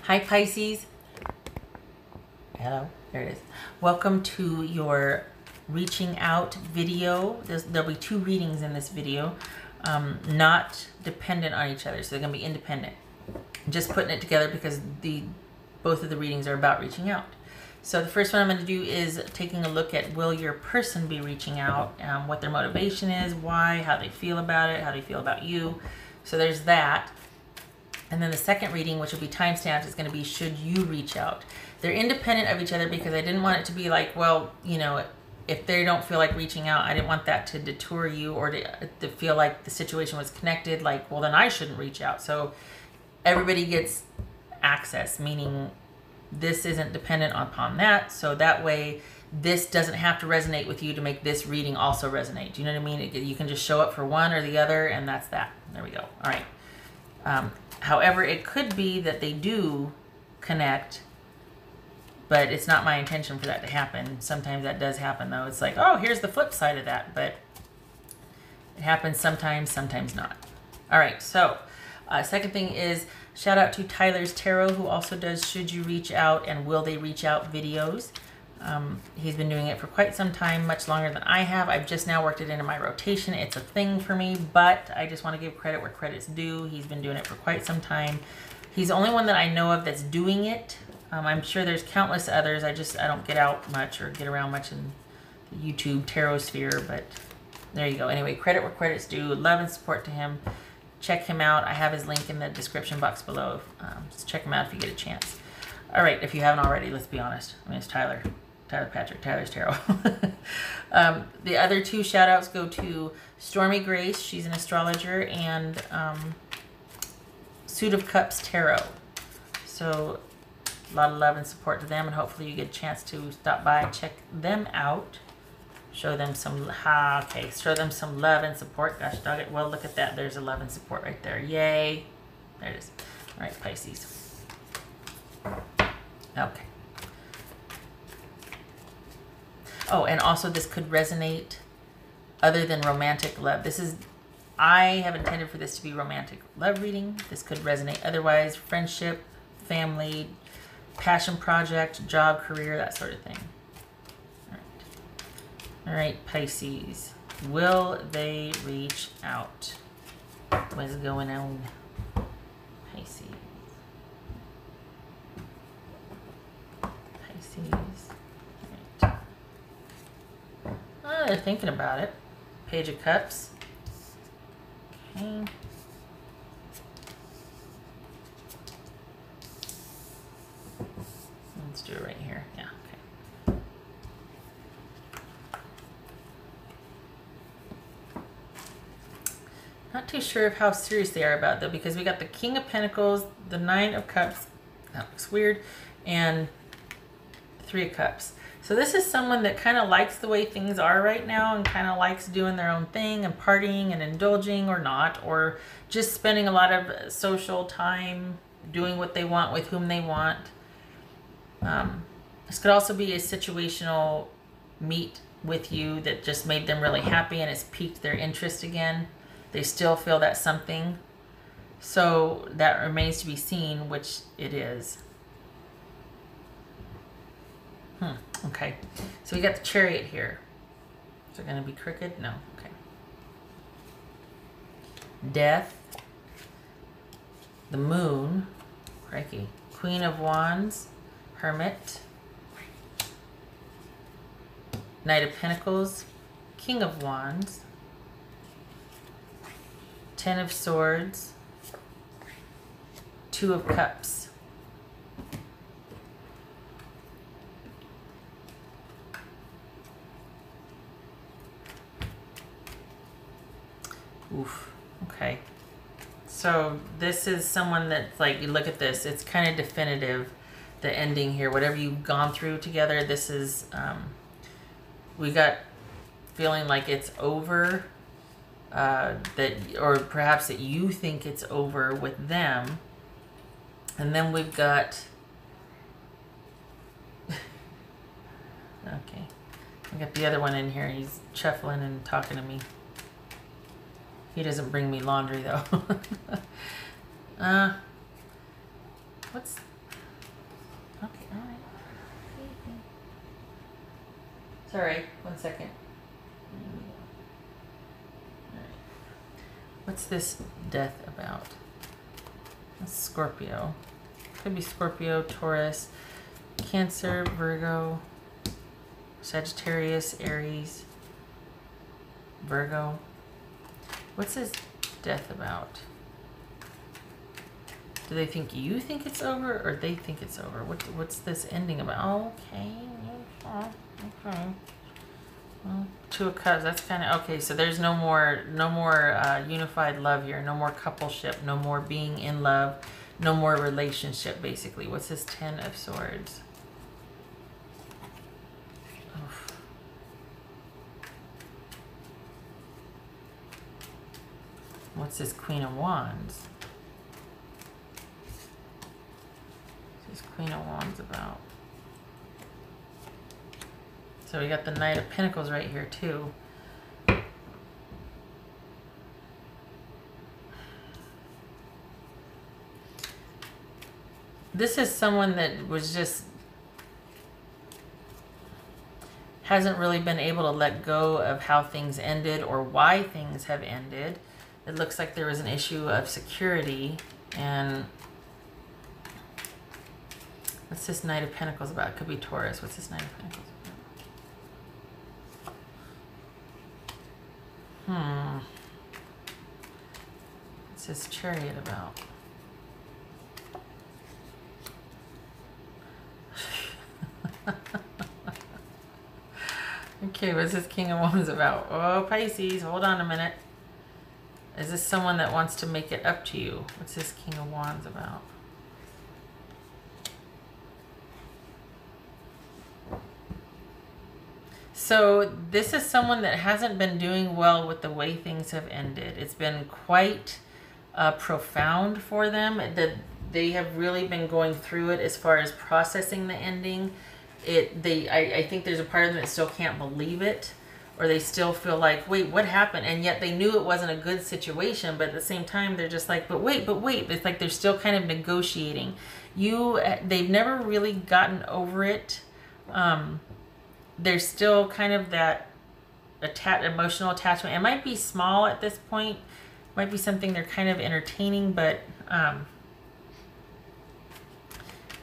Hi Pisces. Hello, there it is. Welcome to your reaching out video. There'll be two readings in this video, not dependent on each other, so they're going to be independent. Just putting it together because both of the readings are about reaching out. So the first one I'm going to do is taking a look at, will your person be reaching out, what their motivation is, why, how they feel about it, how they feel about you. So there's that. And then the second reading, which will be timestamped, is going to be, should you reach out? They're independent of each other because I didn't want it to be like, well, you know, if they don't feel like reaching out, I didn't want that to detour you or to feel like the situation was connected, like, well, then I shouldn't reach out. So everybody gets access, meaning this isn't dependent upon that. So that way, this doesn't have to resonate with you to make this reading also resonate. Do you know what I mean? You can just show up for one or the other, and that's that. There we go. All right. However, it could be that they do connect, but it's not my intention for that to happen. Sometimes that does happen, though. It's like, oh, here's the flip side of that, but it happens sometimes, sometimes not. All right, so second thing is, shout out to Tyler's Tarot, who also does Should You Reach Out and Will They Reach Out videos. He's been doing it for quite some time, much longer than I have. I've just now worked it into my rotation. It's a thing for me, but I just want to give credit where credit's due. He's been doing it for quite some time. He's the only one that I know of that's doing it. I'm sure there's countless others. I don't get out much or get around much in the YouTube tarot sphere, but there you go. Anyway, credit where credit's due. Love and support to him. Check him out. I have his link in the description box below. Just check him out if you get a chance. All right, if you haven't already, let's be honest. I mean, it's Tyler Patrick, Tyler's Tarot. The other two shout outs go to Stormy Grace, she's an astrologer, and Suit of Cups Tarot. So a lot of love and support to them, and hopefully you get a chance to stop by and check them out. Show them some, show them some love and support. Gosh dog it. Well, look at that. There's a love and support right there. Yay. There it is. All right, Pisces. Okay. Oh, and also this could resonate other than romantic love. I have intended for this to be romantic love reading. This could resonate otherwise, friendship, family, passion project, job, career, that sort of thing. All right, Pisces. Will they reach out? What's going on? Pisces. They're thinking about it. Page of Cups. Okay. Let's do it right here. Yeah, okay. Not too sure of how serious they are about it, though, because we got the King of Pentacles, the Nine of Cups. That looks weird. And Three of Cups. So this is someone that kind of likes the way things are right now and kind of likes doing their own thing and partying and indulging or not, or just spending a lot of social time doing what they want with whom they want. This could also be a situational meet with you that just made them really happy and has piqued their interest again. They still feel that something. So that remains to be seen, which it is. Okay, so we got the Chariot here. Is it going to be crooked? No. Okay. Death. The Moon. Crikey. Queen of Wands. Hermit. Knight of Pentacles. King of Wands. Ten of Swords. Two of Cups. Oof. Okay. So this is someone that's like, you look at this, it's kind of definitive, the ending here. Whatever you've gone through together, this is, we got feeling like it's over, or perhaps that you think it's over with them. And then we've got, okay, I got the other one in here. He's shuffling and talking to me. He doesn't bring me laundry, though. What's Sorry, 1 second. What's this death about? That's Scorpio. Could be Scorpio, Taurus, Cancer, Virgo, Sagittarius, Aries, Virgo. What's this death about? Do they think you think it's over, or they think it's over? What's this ending about? Okay. Okay. Well, 2 of Cups. That's kind of okay. So there's no more unified love here. No more coupleship. No more being in love. No more relationship. Basically, what's this 10 of Swords? Oof. What's this Queen of Wands? What's this Queen of Wands about? So we got the Knight of Pentacles right here too. This is someone that was just hasn't really been able to let go of how things ended or why things have ended. It looks like there was an issue of security. And what's this Knight of Pentacles about? It could be Taurus. What's this Knight of Pentacles about? What's this Chariot about? Okay, what's this King of Wands about? Oh, Pisces, hold on a minute. Is this someone that wants to make it up to you? What's this King of Wands about? So this is someone that hasn't been doing well with the way things have ended. It's been quite profound for them. That they have really been going through it as far as processing the ending. I think there's a part of them that still can't believe it, or they still feel like, wait, what happened? And yet they knew it wasn't a good situation, but at the same time they're just like, but wait. It's like they're still kind of negotiating. They've never really gotten over it. There's still kind of that emotional attachment. It might be small at this point. It might be something they're kind of entertaining, but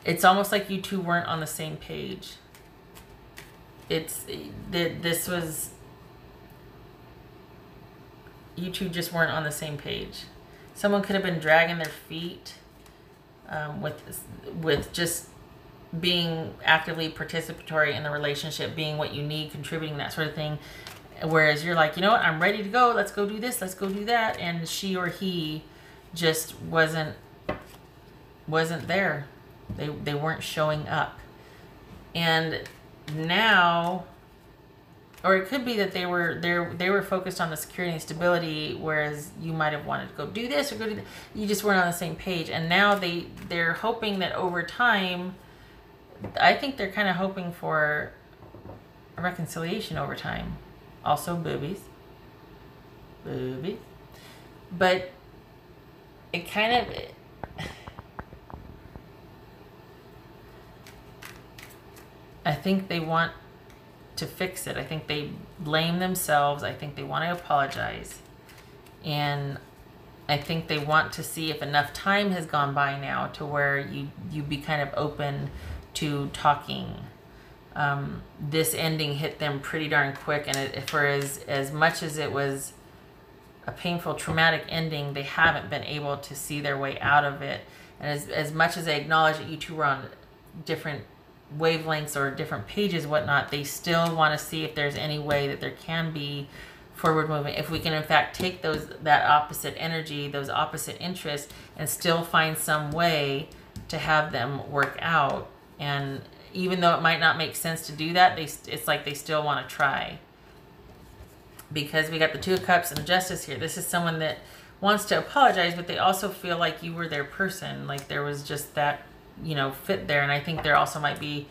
it's almost like you two weren't on the same page. You two just weren't on the same page. Someone could have been dragging their feet with just being actively participatory in the relationship, being what you need, contributing, that sort of thing. Whereas you're like, you know what, I'm ready to go. Let's go do this. Let's go do that. And she or he just wasn't there. They weren't showing up. And now, or it could be that they were focused on the security and stability, whereas you might have wanted to go do this or go do that. You just weren't on the same page. And now they're hoping that over time, I think they're kind of hoping for a reconciliation over time. Also boobies. But it kind of, I think they want to fix it. I think they blame themselves. I think they want to apologize. And I think they want to see if enough time has gone by now to where you be kind of open to talking. This ending hit them pretty darn quick, and for as much as it was a painful, traumatic ending, they haven't been able to see their way out of it. And as much as they acknowledge that you two were on different wavelengths or different pages, whatnot, they still want to see if there's any way that there can be forward movement. If we can, in fact, take that opposite energy, those opposite interests, and still find some way to have them work out. And even though it might not make sense to do that, it's like they still want to try. Because we got the Two of Cups and Justice here. This is someone that wants to apologize, but they also feel like you were their person. Like there was just that, fit there. And I think there also might be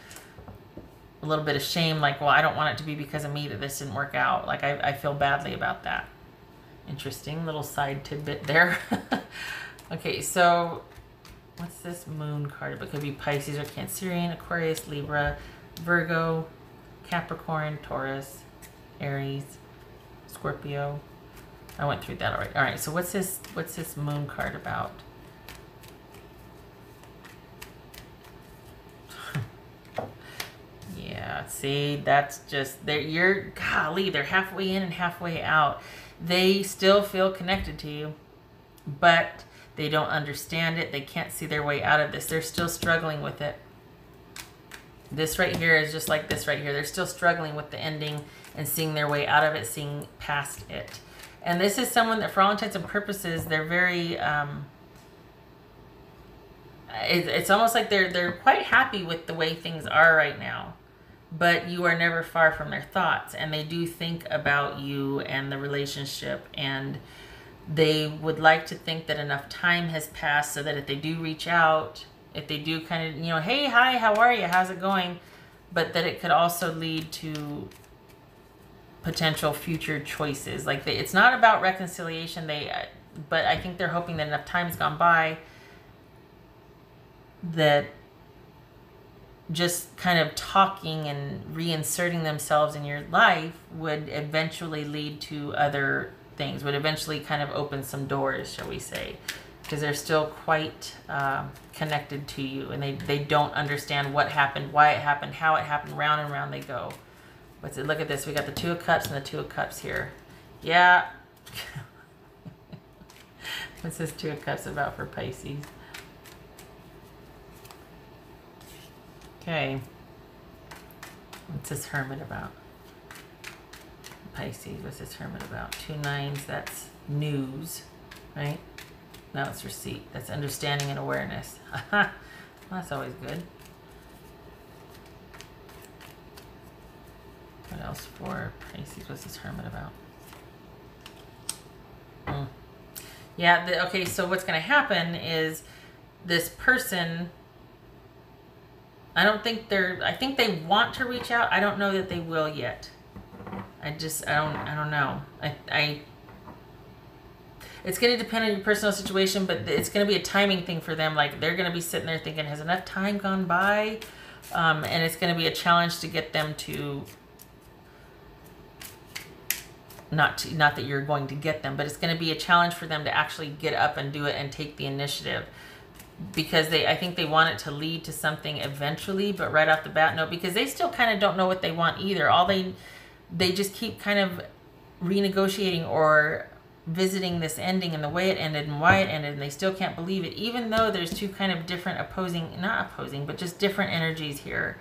a little bit of shame. Like, well, I don't want it to be because of me that this didn't work out. Like I feel badly about that. Interesting little side tidbit there. Okay, so what's this Moon card? It could be Pisces or Cancerian, Aquarius, Libra, Virgo, Capricorn, Taurus, Aries, Scorpio. I went through that already. All right, so what's this moon card about? Yeah, see, that's just, golly, they're halfway in and halfway out. They still feel connected to you, but they don't understand it. They can't see their way out of this. They're still struggling with it. This right here is just like this right here. They're still struggling with the ending and seeing their way out of it, seeing past it. And this is someone that, for all intents and purposes, they're very, it's almost like they're quite happy with the way things are right now. But you are never far from their thoughts. And they do think about you and the relationship. And they would like to think that enough time has passed so that if they do reach out, if they do kind of, you know, hey, hi, how are you? How's it going? But that it could also lead to potential future choices. Like, it's not about reconciliation. But I think they're hoping that enough time has gone by that just kind of talking and reinserting themselves in your life would eventually lead to other things, would eventually kind of open some doors, shall we say, because they're still quite connected to you, and they don't understand what happened, why it happened, how it happened. Round and round they go. What's it? Look at this. We got the Two of Cups and the Two of Cups here. Yeah. What's this Two of Cups about for Pisces? Okay. What's this Hermit about? Pisces, what's this Hermit about? 2 9s, that's news, right? No, it's receipt. That's understanding and awareness. Well, that's always good. What else for Pisces? What's this Hermit about? Yeah, okay, so what's going to happen is this person, I think they want to reach out. I don't know that they will yet. I don't know. It's going to depend on your personal situation, but it's going to be a timing thing for them. Like, they're going to be sitting there thinking, has enough time gone by? And it's going to be a challenge to get them to, not that you're going to get them, but it's going to be a challenge for them to actually get up and do it and take the initiative. Because I think they want it to lead to something eventually, but right off the bat, no, because they still kind of don't know what they want either. They just keep kind of renegotiating or visiting this ending and the way it ended and why it ended, and they still can't believe it, even though there's two kind of different not opposing, but just different energies here.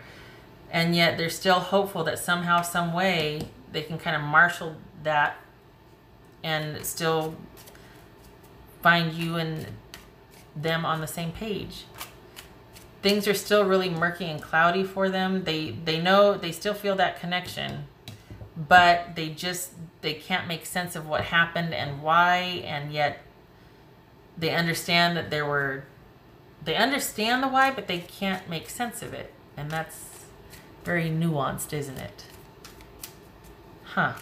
And yet they're still hopeful that somehow, some way, they can kind of marshal that and still find you and them on the same page. Things are still really murky and cloudy for them. They know, they still feel that connection, but they can't make sense of what happened and why, and yet they understand that they understand the why, but they can't make sense of it. And that's very nuanced, isn't it? Huh.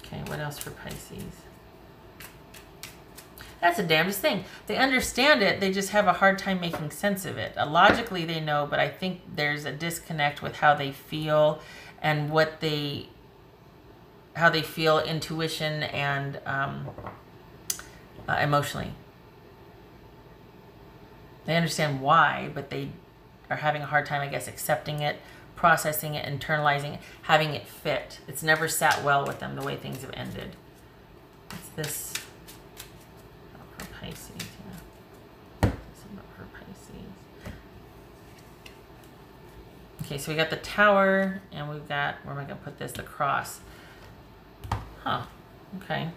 Okay, what else for Pisces? That's the damnedest thing. They understand it, they just have a hard time making sense of it. Logically they know, but I think there's a disconnect with how they feel and how they feel intuition and emotionally. They understand why, but they are having a hard time, I guess, accepting it, processing it, internalizing it, having it fit. It's never sat well with them the way things have ended. What's this? Pisces, yeah. For Pisces. Okay, so we got the Tower, and we've got, where am I going to put this? The Cross. Huh, okay.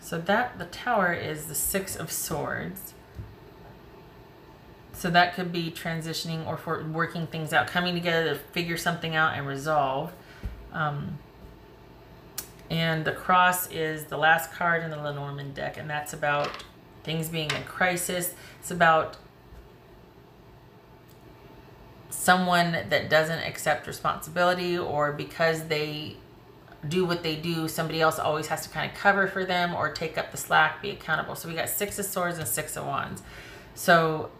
So the Tower is the 6 of Swords. So that could be transitioning or for working things out, coming together to figure something out and resolve. And the Cross is the last card in the Lenormand deck, and that's about things being in crisis. It's about someone that doesn't accept responsibility, or because they do what they do. Somebody else always has to kind of cover for them or take up the slack, be accountable. So we got 6 of Swords and 6 of Wands. So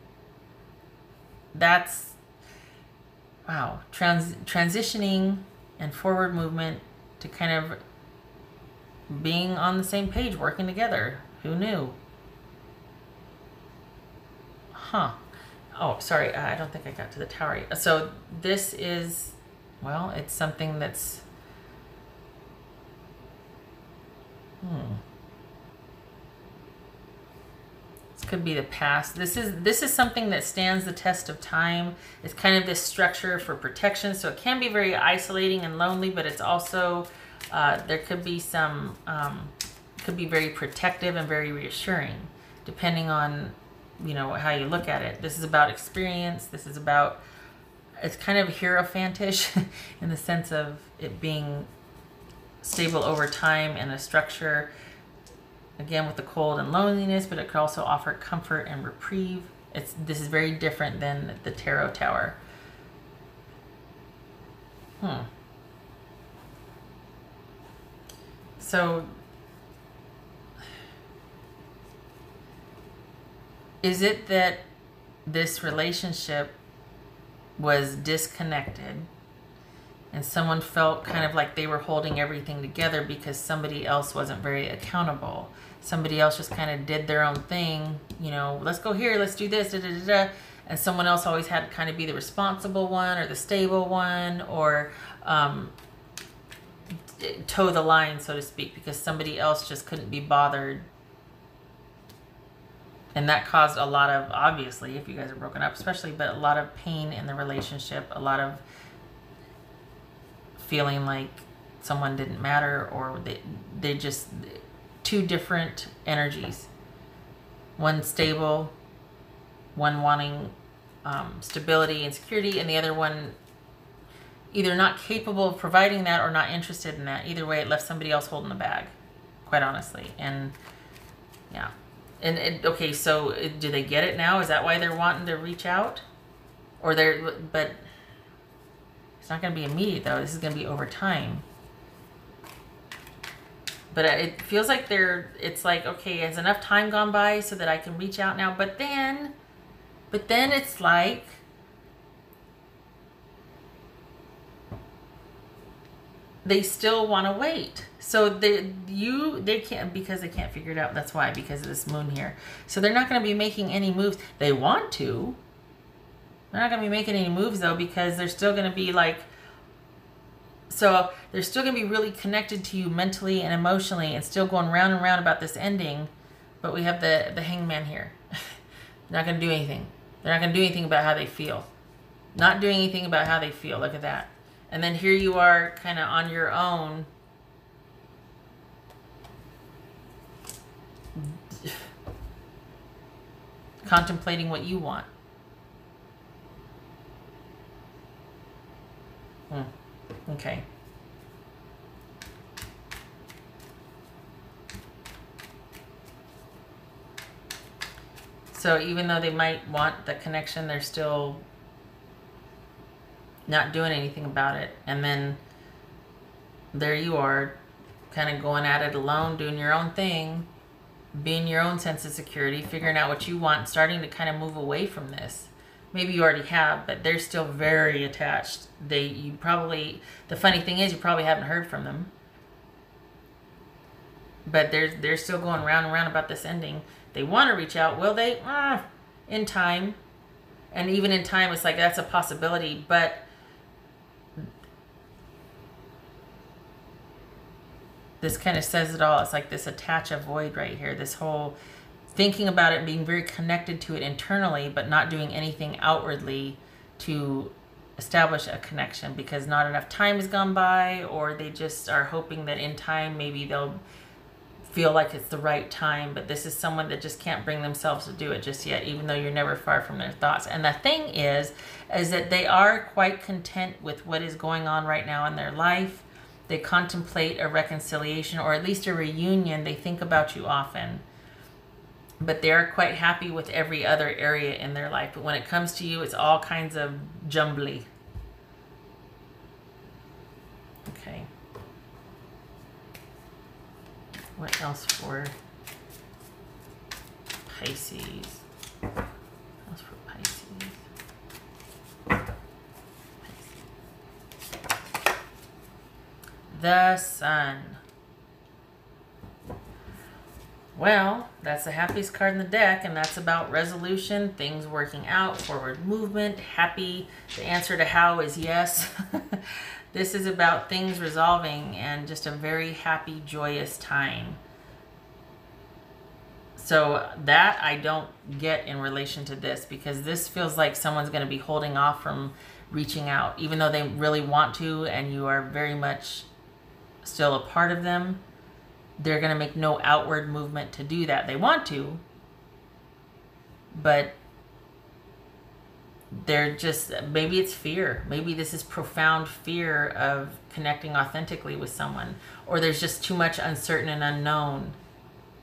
that's, wow, transitioning and forward movement to kind of being on the same page, working together. Who knew? Huh. Oh, sorry, I don't think I got to the Tower yet. So this is, well, it's something that's, this could be the past. This is something that stands the test of time. It's kind of this structure for protection. So it can be very isolating and lonely, but it's also, there could be some, could be very protective and very reassuring, depending on, you know, how you look at it. This is about experience. This is about, it's kind of hierophantish in the sense of it being stable over time and a structure, again with the cold and loneliness, but it could also offer comfort and reprieve. This is very different than the Tarot Tower. So is it that this relationship was disconnected and someone felt kind of like they were holding everything together because somebody else wasn't very accountable? Somebody else just kind of did their own thing, you know, let's go here, let's do this, da, da, da, da. And someone else always had to kind of be the responsible one or the stable one, or toe the line, so to speak, because somebody else just couldn't be bothered. And that caused a lot of, obviously, if you guys are broken up especially, but a lot of pain in the relationship, a lot of feeling like someone didn't matter, or they just, two different energies. One stable, one wanting stability and security, and the other one either not capable of providing that or not interested in that. Either way, it left somebody else holding the bag, quite honestly. And yeah. And okay, so do they get it now? Is that why they're wanting to reach out? Or but it's not going to be immediate though. This is going to be over time. But it feels like it's like, okay, has enough time gone by so that I can reach out now? But then it's like, they still want to wait. So they can't, because they can't figure it out. That's why, because of this moon here. So they're not going to be making any moves. They want to. They're not going to be making any moves though, because they're still going to be like, so they're still going to be really connected to you mentally and emotionally, and still going round and round about this ending. But we have the Hangman here. They're not going to do anything. They're not going to do anything about how they feel. Not doing anything about how they feel. Look at that. And then here you are kind of on your own. Contemplating what you want. Okay. So even though they might want the connection, they're still not doing anything about it. And then there you are, kind of going at it alone, doing your own thing, being your own sense of security, figuring out what you want, starting to kind of move away from this. Maybe you already have, but they're still very attached. You probably, the funny thing is, you probably haven't heard from them. But they're still going round and round about this ending. They want to reach out. Will they? In time. And even in time, it's like, that's a possibility. But this kind of says it all. It's like this attach avoid right here. This whole thinking about it, being very connected to it internally, but not doing anything outwardly to establish a connection, because not enough time has gone by, or they just are hoping that in time maybe they'll feel like it's the right time. But this is someone that just can't bring themselves to do it just yet, even though you're never far from their thoughts. And the thing is that they are quite content with what is going on right now in their life. They contemplate a reconciliation, or at least a reunion. They think about you often. But they're quite happy with every other area in their life. But when it comes to you, it's all kinds of jumbly. Okay. What else for Pisces? What else for Pisces? The Sun. Well, that's the happiest card in the deck, and that's about resolution, things working out, forward movement, happy. The answer to how is yes. This is about things resolving and just a very happy, joyous time. So that I don't get in relation to this, because this feels like someone's going to be holding off from reaching out, even though they really want to, and you are very much still a part of them. They're going to make no outward movement to do that. They want to, but they're just, maybe it's fear. Maybe this is profound fear of connecting authentically with someone, or there's just too much uncertain and unknown,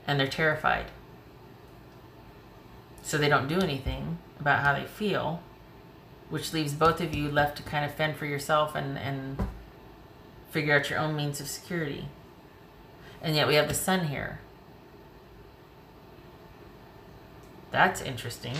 and they're terrified. So they don't do anything about how they feel, which leaves both of you left to kind of fend for yourself and figure out your own means of security. And yet we have the Sun here. That's interesting.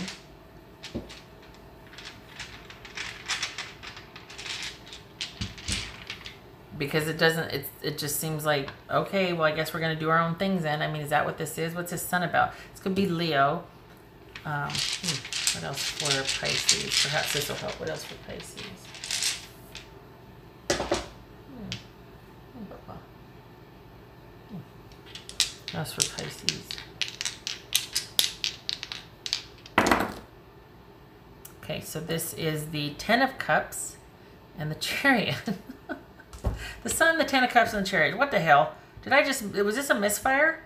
Because it doesn't, it just seems like, okay, well, I guess we're going to do our own things then. I mean, is that what this is? What's this Sun about? This could be Leo. What else for Pisces? Perhaps this will help. What else for Pisces? What else for Pisces? Okay, so this is the Ten of Cups and the Chariot. The Sun, the Ten of Cups, and the Chariot. What the hell? Did I just... Was this a misfire?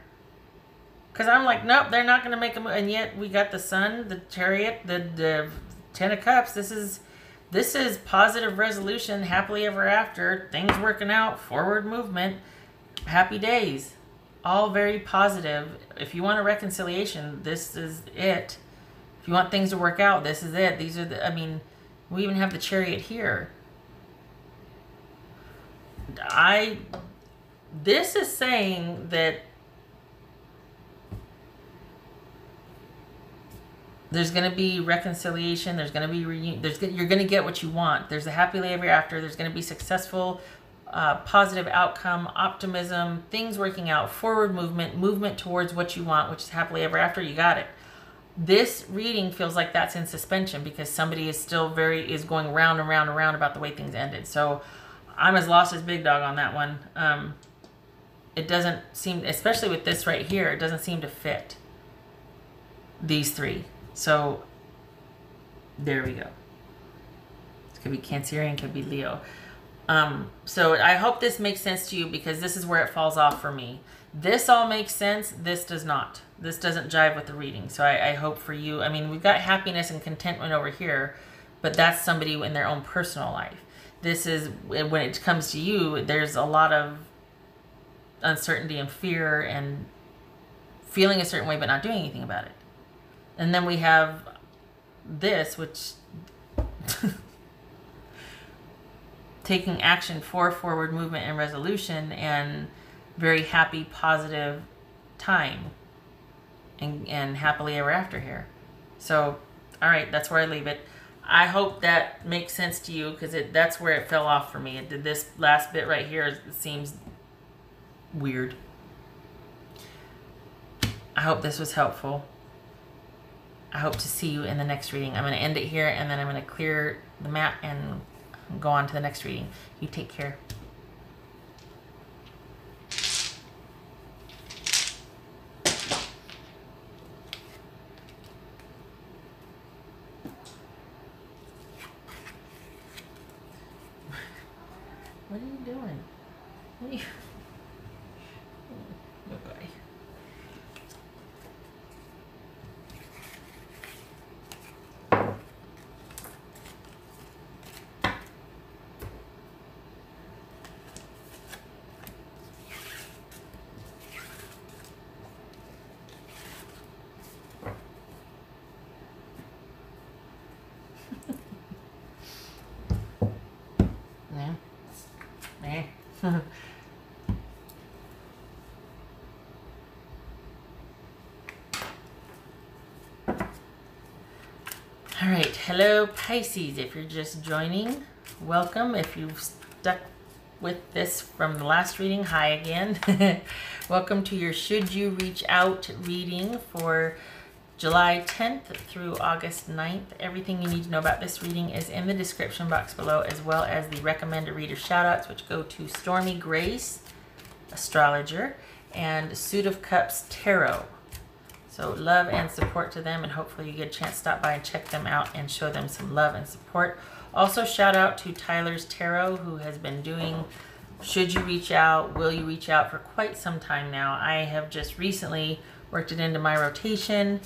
Because I'm like, nope, they're not going to make a move. And yet we got the Sun, the Chariot, the Ten of Cups. This is positive resolution, happily ever after, things working out, forward movement, happy days. All very positive. If you want a reconciliation, this is it. If you want things to work out, this is it. These are the, I mean, we even have the Chariot here. This is saying that there's going to be reconciliation. There's going to be you're going to get what you want. There's a happily ever after. There's going to be successful, positive outcome, optimism, things working out, forward movement towards what you want, which is happily ever after. You got it. This reading feels like that's in suspension because somebody is still is going round and round and round about the way things ended. So I'm as lost as Big Dog on that one. It doesn't seem, especially with this right here, it doesn't seem to fit these three. So there we go. It could be Cancerian, could be Leo. So I hope this makes sense to you, because this is where it falls off for me. This all makes sense. This does not. This doesn't jive with the reading. So I hope for you, I mean, we've got happiness and contentment over here, but that's somebody in their own personal life. This is, when it comes to you, there's a lot of uncertainty and fear and feeling a certain way but not doing anything about it. And then we have this, which taking action for forward movement and resolution and very happy, positive time and happily ever after here. So, all right, that's where I leave it. I hope that makes sense to you, because that's where it fell off for me. It did, this last bit right here, it seems weird. I hope this was helpful. I hope to see you in the next reading. I'm going to end it here, and then I'm going to clear the mat and go on to the next reading. You take care. What are you doing? What are you... Okay. Hello Pisces, if you're just joining, welcome. If you've stuck with this from the last reading, hi again. Welcome to your Should You Reach Out reading for July 10th through August 9th. Everything you need to know about this reading is in the description box below, as well as the recommended reader shoutouts, which go to Stormy Grace, astrologer, and Suit of Cups Tarot. So love and support to them, and hopefully you get a chance to stop by and check them out and show them some love and support. Also shout out to Tyler's Tarot, who has been doing Should You Reach Out, Will You Reach Out for quite some time now. I have just recently worked it into my rotation,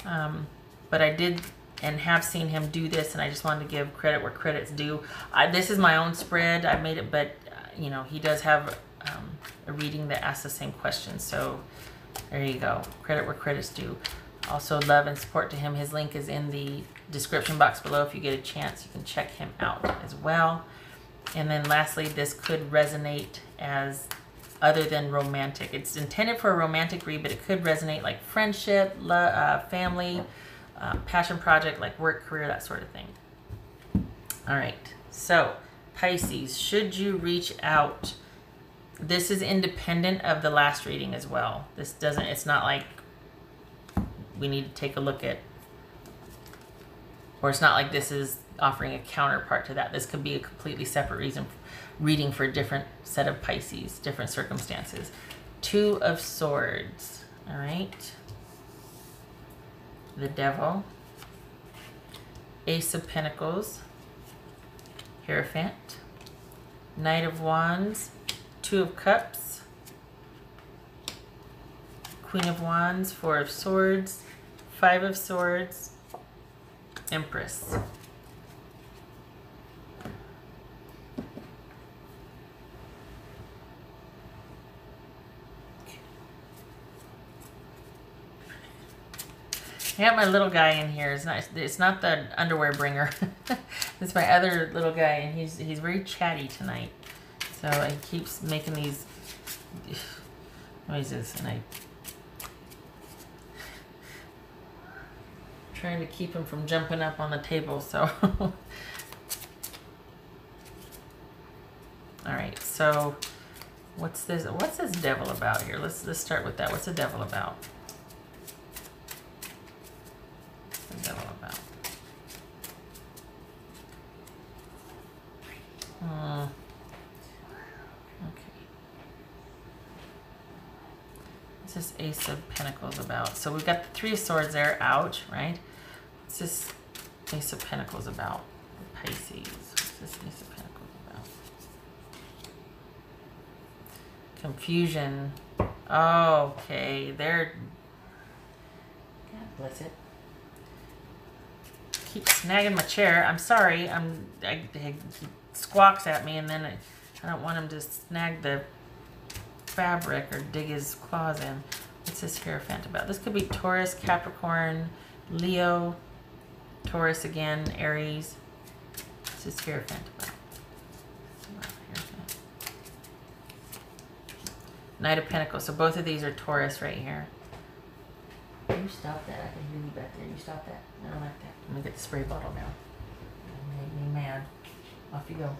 but I did and have seen him do this, and I just wanted to give credit where credit's due. This is my own spread. I made it, but you know, he does have a reading that asks the same question, so there you go. Credit where credit's due. Also, love and support to him. His link is in the description box below. If you get a chance, you can check him out as well. And then lastly, this could resonate as other than romantic. It's intended for a romantic read, but it could resonate like friendship, love, family, passion project, like work, career, that sort of thing. All right. So, Pisces, should you reach out? This is independent of the last reading as well. This doesn't, it's not like we need to take a look at, or it's not like this is offering a counterpart to that. This could be a completely separate reading for a different set of Pisces, different circumstances. Two of Swords, all right. The Devil, Ace of Pentacles, Hierophant, Knight of Wands, Two of Cups, Queen of Wands, Four of Swords, Five of Swords, Empress. I got my little guy in here. It's not the underwear bringer. It's my other little guy, and he's very chatty tonight. So he keeps making these noises, and I'm trying to keep him from jumping up on the table. So, all right. So, what's this devil about here? Let's start with that. What's the devil about? What's the devil about? What's this Ace of Pentacles about? So we've got the Three of Swords there. Ouch, right? What's this Ace of Pentacles about? Pisces. What's this Ace of Pentacles about? Confusion. Oh, okay. They're... God bless it. Keep snagging my chair. I'm sorry. He squawks at me, and then I don't want him to snag the fabric or dig his claws in. What's this Hierophant about? This could be Taurus, Capricorn, Leo, Taurus again, Aries. What's this Hierophant about? Hierophant. Knight of Pentacles. So both of these are Taurus right here. You stop that. I can hear you back there. You stop that. I don't like that. I'm going to get the spray bottle now. You made me mad. Off you go.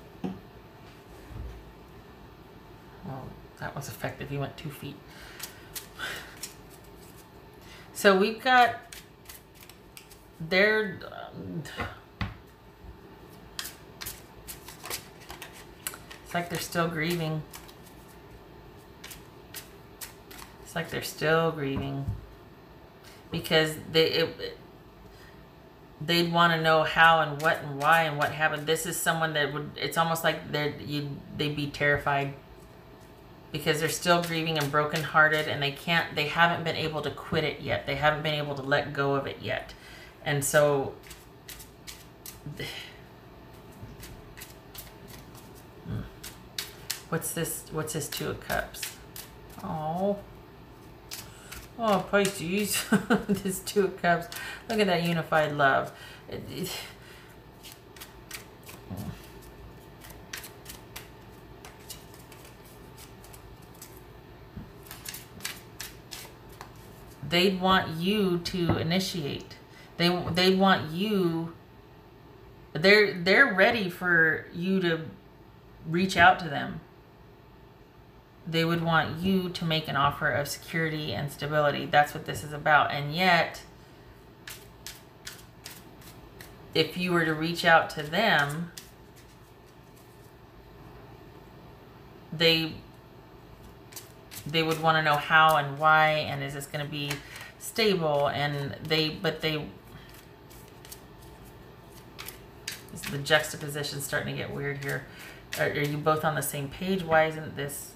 Oh, that was effective. He went 2 feet. So we've got their... it's like they're still grieving. It's like they're still grieving. Because they'd want to know how and what and why and what happened. This is someone that would... It's almost like they'd be terrified. Because they're still grieving and brokenhearted, and they haven't been able to quit it yet. They haven't been able to let go of it yet. And so what's this Two of Cups? Oh, Pisces. This Two of Cups. Look at that unified love. They'd want you to initiate. They want you They're ready for you to reach out to them. They would want you to make an offer of security and stability. That's what this is about. And yet, if you were to reach out to them, they would want to know how and why, and is this going to be stable? And the juxtaposition starting to get weird here. Are you both on the same page? Why isn't this?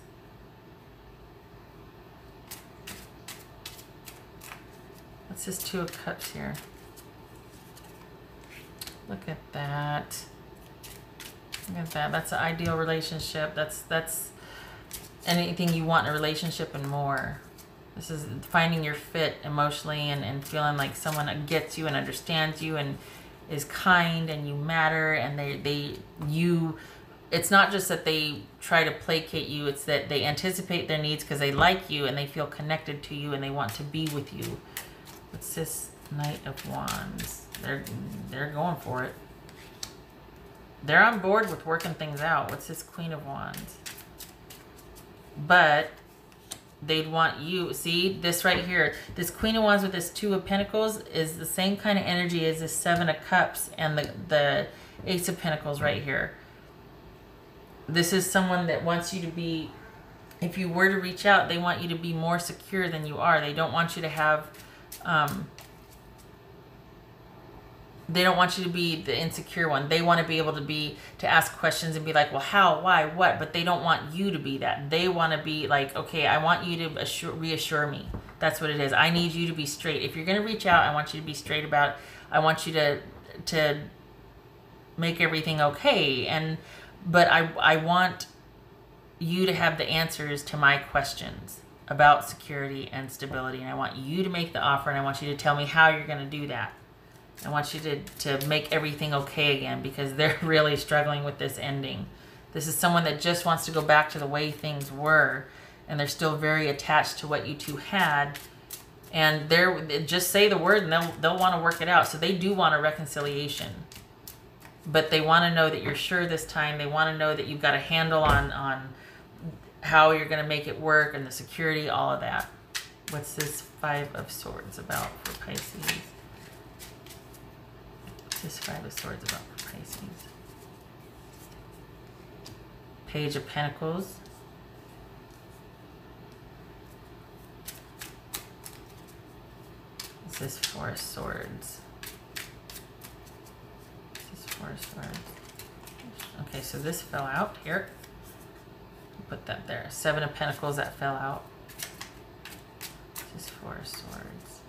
What's this Two of Cups here? Look at that. Look at that. That's an ideal relationship. That's anything you want in a relationship and more. This is finding your fit emotionally and feeling like someone gets you and understands you and is kind and you matter, and it's not just that they try to placate you, it's that they anticipate their needs because they like you and they feel connected to you and they want to be with you. What's this Knight of Wands? They're going for it. They're on board with working things out. What's this Queen of Wands? But they'd want you, see this right here, this Queen of Wands with this Two of Pentacles is the same kind of energy as this Seven of Cups and the Ace of Pentacles right here. This is someone that wants you to be, if you were to reach out, they want you to be more secure than you are. They don't want you to have they don't want you to be the insecure one. They want to be able to ask questions and be like, well, how, why, what? But they don't want you to be that. They want to be like, okay, I want you to reassure me. That's what it is. I need you to be straight. If you're going to reach out, I want you to be straight about it. I want you to make everything okay. But I want you to have the answers to my questions about security and stability. And I want you to make the offer, and I want you to tell me how you're going to do that. I want you to make everything okay again, because they're really struggling with this ending. This is someone that just wants to go back to the way things were, and they're still very attached to what you two had. And just say the word and they'll want to work it out. So they do want a reconciliation. But they want to know that you're sure this time. They want to know that you've got a handle on how you're going to make it work and the security, all of that. What's this Five of Swords about for Pisces? This Five of Swords about for Pisces. Page of Pentacles. This is Four of Swords. This is Four of Swords. Okay, so this fell out here. Put that there. Seven of Pentacles, that fell out. This is Four of Swords.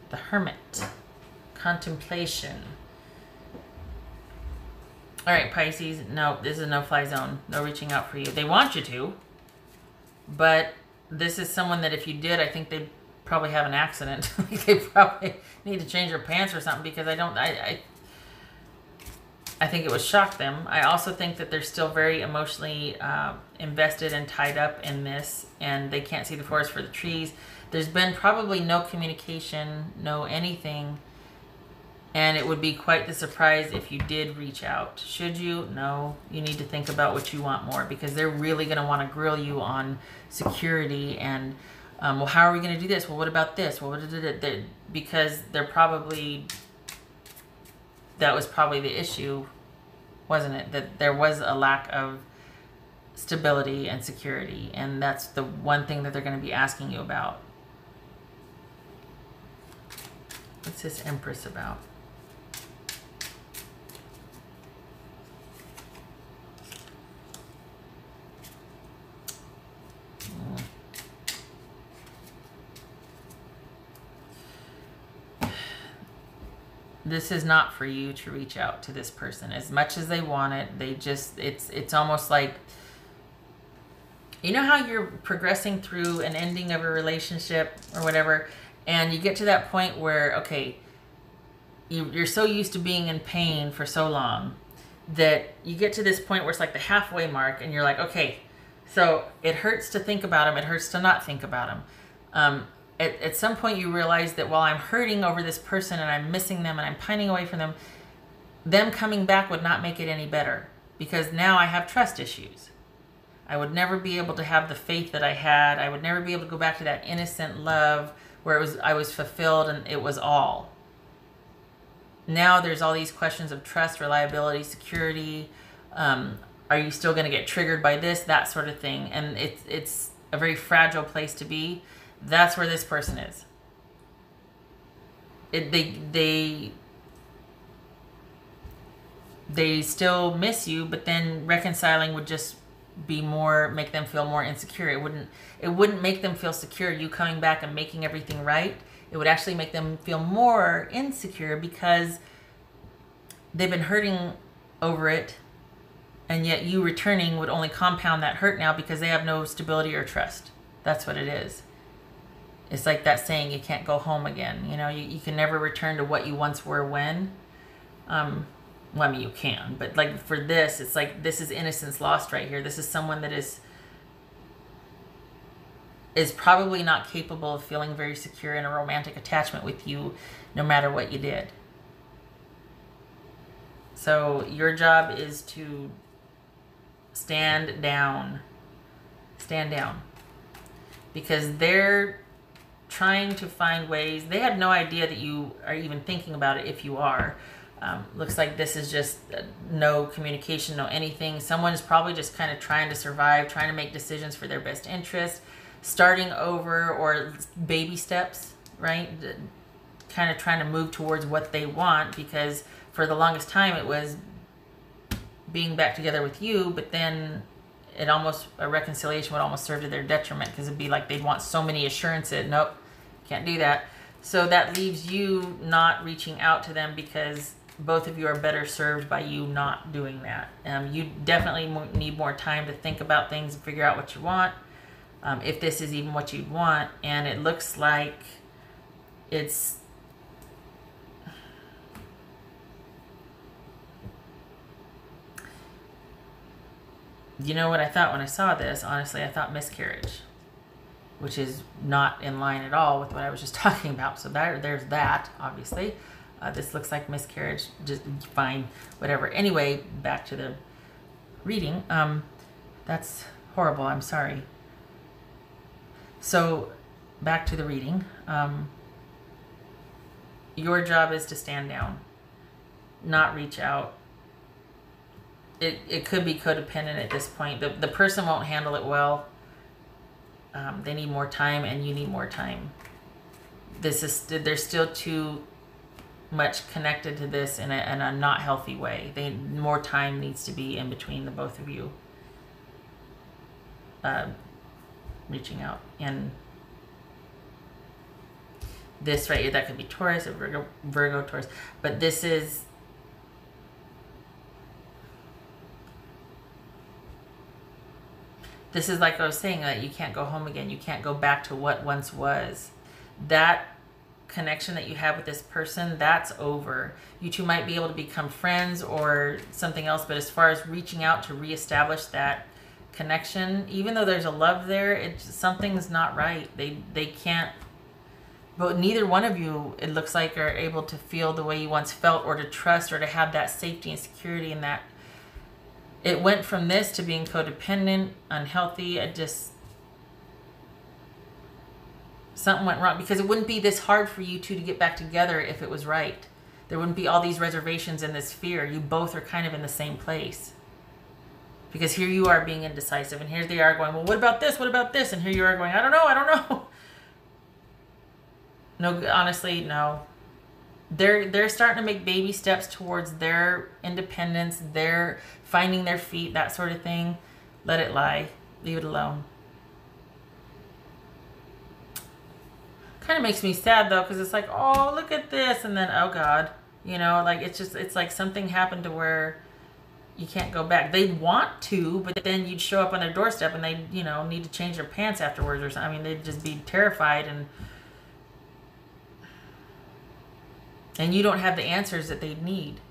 The Hermit. Contemplation. All right, Pisces. No, this is a no-fly zone. No reaching out for you. They want you to, but this is someone that if you did, I think they'd probably have an accident. They probably need to change their pants or something, because I think it would shock them. I also think that they're still very emotionally invested and tied up in this, and they can't see the forest for the trees. There's been probably no communication, no anything, and it would be quite the surprise if you did reach out. Should you? No. You need to think about what you want more, because they're really going to want to grill you on security and, well, how are we going to do this? Well, what about this? Well, because they're probably... That was probably the issue, wasn't it? That there was a lack of stability and security. And that's the one thing that they're going to be asking you about. What's this Empress about? This is not for you to reach out to this person as much as they want it. They just, it's almost like, you know how you're progressing through an ending of a relationship or whatever, and you get to that point where, okay, you're so used to being in pain for so long that you get to this point where it's like the halfway mark, and you're like, okay, so it hurts to think about them, it hurts to not think about them. at some point you realize that while I'm hurting over this person and I'm missing them and I'm pining away from them, them coming back would not make it any better, because now I have trust issues. I would never be able to have the faith that I had. I would never be able to go back to that innocent love where I was fulfilled and it was all. Now there's all these questions of trust, reliability, security. Are you still going to get triggered by this, that sort of thing? And it's a very fragile place to be. That's where this person is. They still miss you, but then reconciling would just be more, make them feel more insecure. It wouldn't make them feel secure, you coming back and making everything right. It would actually make them feel more insecure, because they've been hurting over it, and yet you returning would only compound that hurt now, because they have no stability or trust. That's what it is. It's like that saying, you can't go home again. You know, you can never return to what you once were when. Well, I mean, you can, but like for this, it's like, this is innocence lost right here. This is someone that is probably not capable of feeling very secure in a romantic attachment with you, no matter what you did. So your job is to stand down. Stand down. Because they're trying to find ways. They have no idea that you are even thinking about it, if you are. Looks like this is just no communication, no anything. Someone is probably just kind of trying to survive, trying to make decisions for their best interest, starting over, or baby steps, right? Kind of trying to move towards what they want, because for the longest time it was being back together with you, but then a reconciliation would almost serve to their detriment, because it'd be like they'd want so many assurances. Nope, can't do that. So that leaves you not reaching out to them, because both of you are better served by you not doing that. You definitely need more time to think about things and figure out what you want, if this is even what you want. And it looks like it's... You know what I thought when I saw this? Honestly, I thought miscarriage, which is not in line at all with what I was just talking about. So there's that, obviously. This looks like miscarriage, just fine, whatever. Anyway, back to the reading. That's horrible, I'm sorry. So back to the reading. Your job is to stand down, not reach out. It could be codependent at this point. The person won't handle it well. They need more time, and you need more time. They're still too much connected to this in a not healthy way. More time needs to be in between the both of you. Reaching out. And this right here, that could be Taurus or Virgo, Taurus. But this is... This is like I was saying, that you can't go home again. You can't go back to what once was. That connection that you have with this person, that's over. You two might be able to become friends or something else, but as far as reaching out to reestablish that connection, even though there's a love there, something's not right. They can't, but neither one of you, it looks like, are able to feel the way you once felt, or to trust, or to have that safety and security in that. It went from this to being codependent, unhealthy. Something went wrong, because it wouldn't be this hard for you two to get back together if it was right. There wouldn't be all these reservations and this fear. You both are kind of in the same place. Because here you are being indecisive, and here they are going, well, what about this? What about this? And here you are going, I don't know, I don't know. No, honestly, no. They're starting to make baby steps towards their independence, their finding their feet, that sort of thing. Let it lie. Leave it alone. Kind of makes me sad though, because it's like, oh, look at this, and then, oh God, you know, like it's like something happened to where you can't go back. They want to, but then you'd show up on their doorstep and they, you know, need to change their pants afterwards or something. I mean, they'd just be terrified, and you don't have the answers that they need.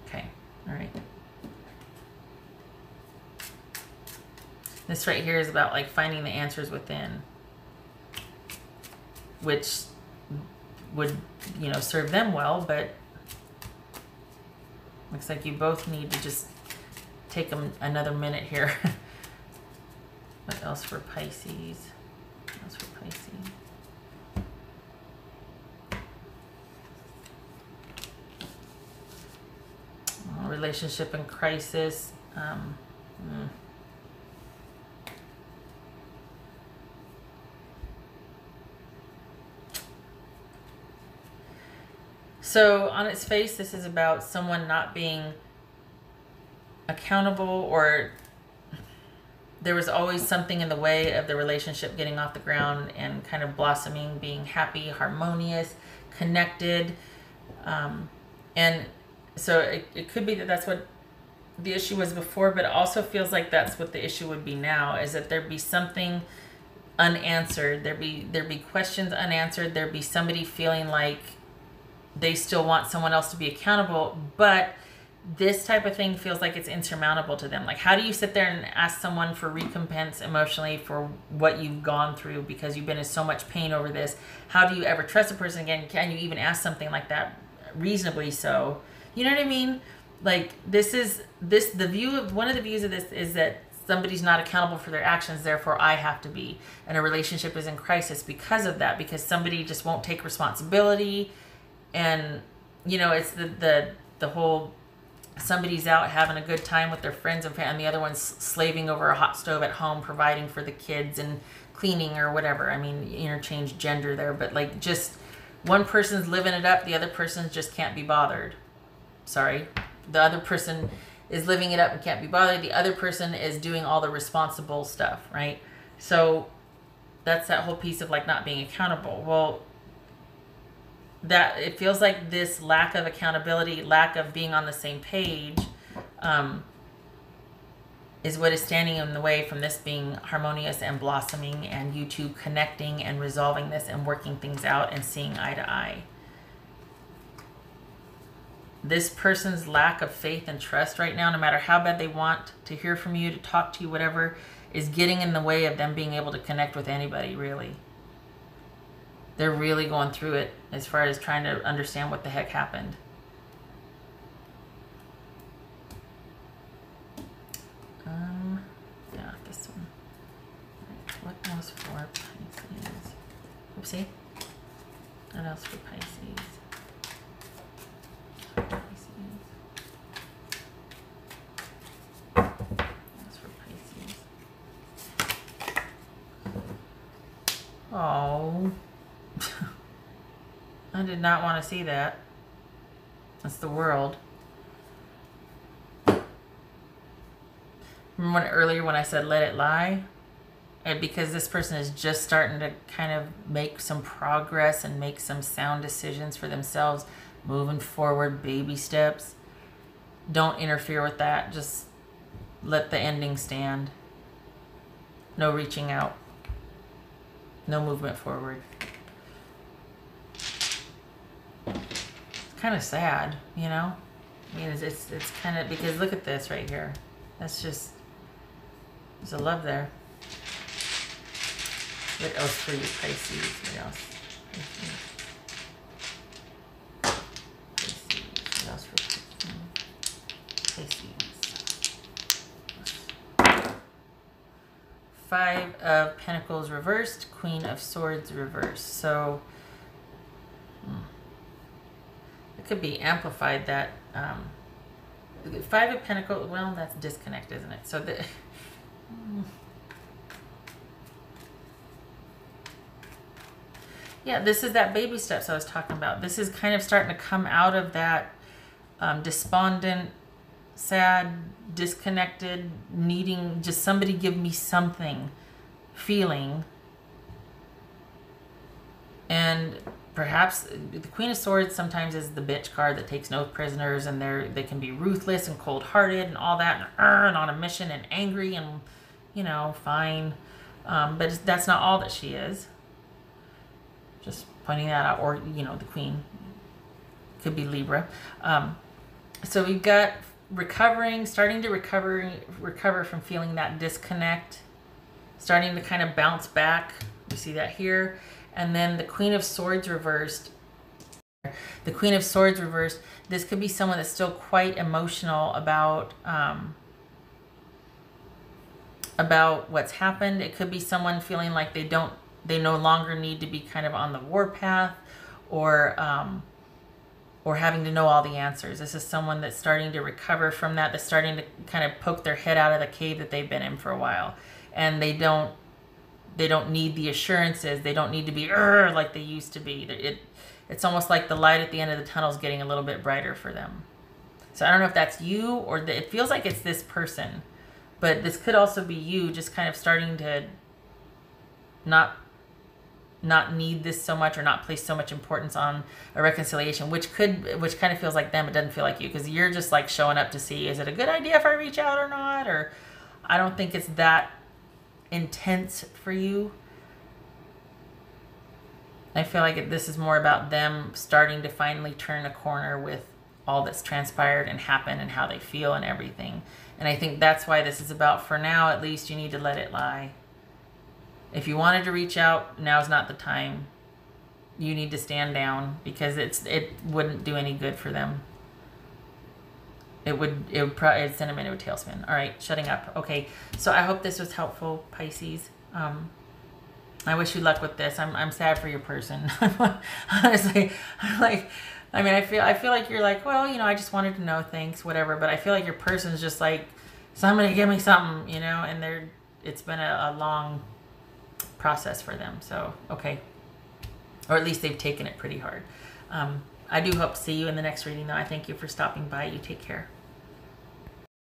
Okay, all right. This right here is about like finding the answers within, which would, you know, serve them well, but looks like you both need to just take another minute here. What else for Pisces? What else for Pisces? Relationship in crisis. So on its face, this is about someone not being accountable, or there was always something in the way of the relationship getting off the ground and kind of blossoming, being happy, harmonious, connected. And so it could be that that's what the issue was before, but it also feels like that's what the issue would be now, is that there'd be something unanswered. There'd be questions unanswered. There'd be somebody feeling like they still want someone else to be accountable, but this type of thing feels like it's insurmountable to them. Like, how do you sit there and ask someone for recompense emotionally for what you've gone through because you've been in so much pain over this? How do you ever trust a person again? Can you even ask something like that reasonably so? You know what I mean? Like, the view of, one of the views of this is that somebody's not accountable for their actions, therefore I have to be. And a relationship is in crisis because of that, because somebody just won't take responsibility. And, you know, it's the whole, somebody's out having a good time with their friends and the other one's slaving over a hot stove at home, providing for the kids and cleaning or whatever. I mean, interchange gender there, but like, just one person's living it up, the other person just can't be bothered. Sorry. The other person is living it up and can't be bothered. The other person is doing all the responsible stuff, right? So that's that whole piece of like not being accountable. Well, that it feels like this lack of accountability, lack of being on the same page, is what is standing in the way from this being harmonious and blossoming, and you two connecting and resolving this and working things out and seeing eye to eye. This person's lack of faith and trust right now, no matter how bad they want to hear from you, to talk to you, whatever, is getting in the way of them being able to connect with anybody, really. They're really going through it as far as trying to understand what the heck happened. Yeah, this one. Right, what else for Pisces? Oopsie. What else for Pisces? Oh, I did not want to see that. That's the world. Remember earlier when I said let it lie? And because this person is just starting to kind of make some progress and make some sound decisions for themselves, moving forward, baby steps. Don't interfere with that. Just let the ending stand. No reaching out. No movement forward. It's kind of sad, you know? I mean, it's kind of, because look at this right here. That's just, there's a love there. What else for you, Pisces? What else? Pisces. What else for Pisces? Five of Pentacles reversed, Queen of Swords reversed. So it could be amplified that Five of Pentacles, well, that's disconnect, isn't it? So the yeah, this is that baby steps I was talking about. This is kind of starting to come out of that despondent, sad, disconnected, needing just somebody give me something feeling. And perhaps the Queen of Swords sometimes is the bitch card that takes no prisoners, and they can be ruthless and cold-hearted and all that, and on a mission and angry and, you know, fine. But that's not all that she is. Just pointing that out. Or, you know, the Queen could be Libra. So we've got recovering, starting to recover from feeling that disconnect starting to kind of bounce back. You see that here. And then the Queen of Swords reversed. The Queen of Swords reversed. This could be someone that's still quite emotional about what's happened. It could be someone feeling like they no longer need to be kind of on the war path, or having to know all the answers. This is someone that's starting to recover from that. That's starting to kind of poke their head out of the cave that they've been in for a while, and they don't need the assurances. They don't need to be like they used to be. It's almost like the light at the end of the tunnel is getting a little bit brighter for them. So I don't know if that's you, or it feels like it's this person, but this could also be you, just kind of starting to not need this so much, or not place so much importance on a reconciliation, which kind of feels like them. It doesn't feel like you, because you're just like showing up to see, is it a good idea if I reach out or not? Or I don't think it's that intense for you. I feel like this is more about them starting to finally turn a corner with all that's transpired and happened and how they feel and everything. And I think that's why this is about, for now at least, you need to let it lie. If you wanted to reach out, now's not the time. You need to stand down, because it wouldn't do any good for them. It would probably send them into a tailspin. All right, shutting up. Okay, so I hope this was helpful, Pisces. I wish you luck with this. I'm sad for your person. Honestly, I feel like you're like, well, I just wanted to know, thanks, whatever. But I feel like your person's just like, somebody give me something, and it's been a long process for them. So, okay. Or at least they've taken it pretty hard. I do hope to see you in the next reading, though. I thank you for stopping by. You take care.